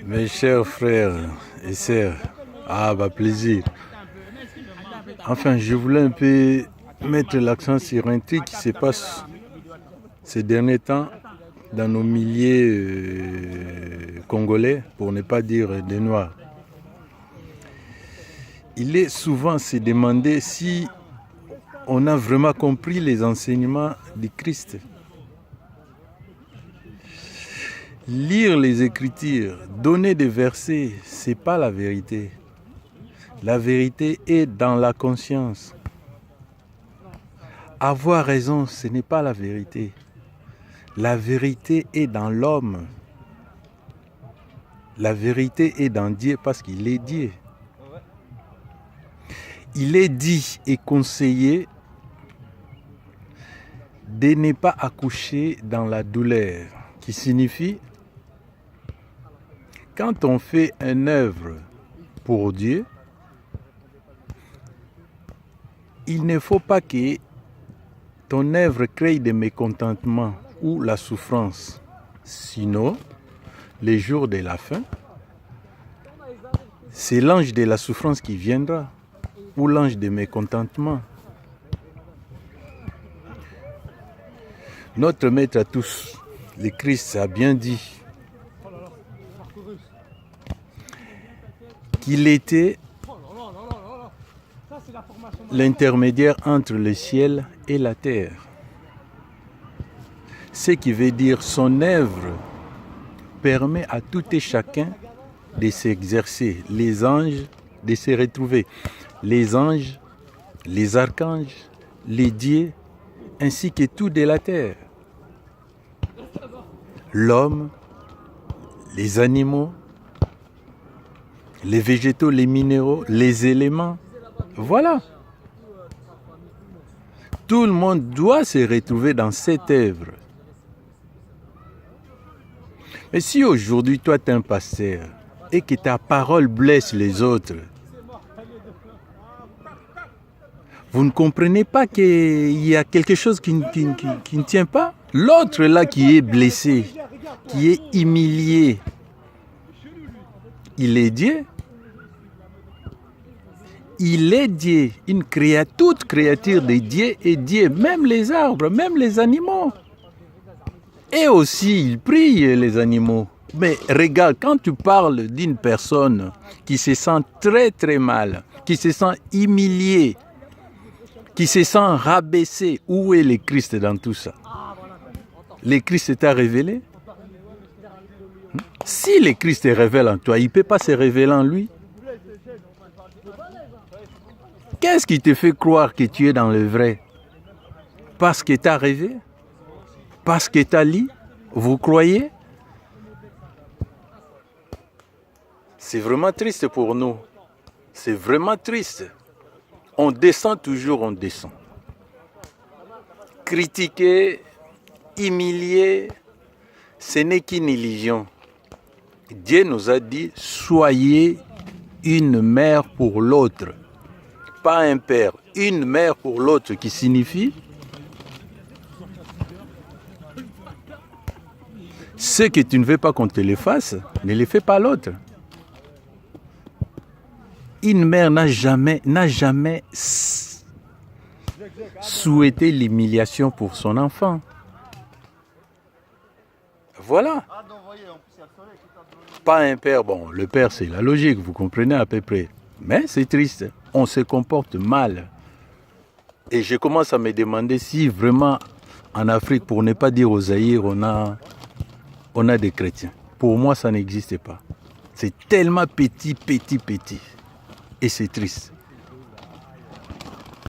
Mes chers frères et sœurs, plaisir. Enfin, je voulais un peu mettre l'accent sur un truc qui se passe ces derniers temps dans nos milieux congolais, pour ne pas dire des Noirs. Il est souvent se demander si on a vraiment compris les enseignements du Christ. Lire les Écritures, donner des versets, ce n'est pas la vérité. La vérité est dans la conscience. Avoir raison, ce n'est pas la vérité. La vérité est dans l'homme. La vérité est dans Dieu parce qu'il est Dieu. Il est dit et conseillé de ne pas accoucher dans la douleur, qui signifie quand on fait une œuvre pour Dieu, il ne faut pas que ton œuvre crée des mécontentements ou la souffrance. Sinon, les jours de la fin, c'est l'ange de la souffrance qui viendra, ou l'ange des mécontentements. Notre maître à tous, le Christ, a bien dit qu'il était l'intermédiaire entre le ciel et la terre. Ce qui veut dire son œuvre permet à tout et chacun de s'exercer, les anges de se retrouver, les anges, les archanges, les dieux, ainsi que tout de la terre. L'homme, les animaux, les végétaux, les minéraux, les éléments. Voilà. Tout le monde doit se retrouver dans cette œuvre. Mais si aujourd'hui, toi, tu es un pasteur et que ta parole blesse les autres, vous ne comprenez pas qu'il y a quelque chose qui ne tient pas? L'autre là qui est blessé, qui est humilié, il est Dieu. Il est Dieu. Toute créature de Dieu est Dieu. Même les arbres, même les animaux. Et aussi, il prie les animaux. Mais regarde, quand tu parles d'une personne qui se sent très très mal, qui se sent humiliée, qui se sent rabaissée, où est le Christ dans tout ça? Le Christ t'a révélé? Si le Christ te révèle en toi, il ne peut pas se révéler en lui. Qu'est-ce qui te fait croire que tu es dans le vrai? Parce que tu as rêvé? Parce que tu as lu? Vous croyez? C'est vraiment triste pour nous. C'est vraiment triste. On descend toujours, on descend. Critiquer, humilier, ce n'est qu'une illusion. Dieu nous a dit, soyez une mère pour l'autre. Pas un père, une mère pour l'autre, qui signifie ce que tu ne veux pas qu'on te le fasse, ne le fais pas à l'autre. Une mère n'a jamais souhaité l'humiliation pour son enfant. Voilà. Pas un père, bon, le père c'est la logique, vous comprenez à peu près. Mais c'est triste, on se comporte mal. Et je commence à me demander si vraiment en Afrique, pour ne pas dire aux Zaïre, on a des chrétiens. Pour moi, ça n'existe pas. C'est tellement petit. Et c'est triste.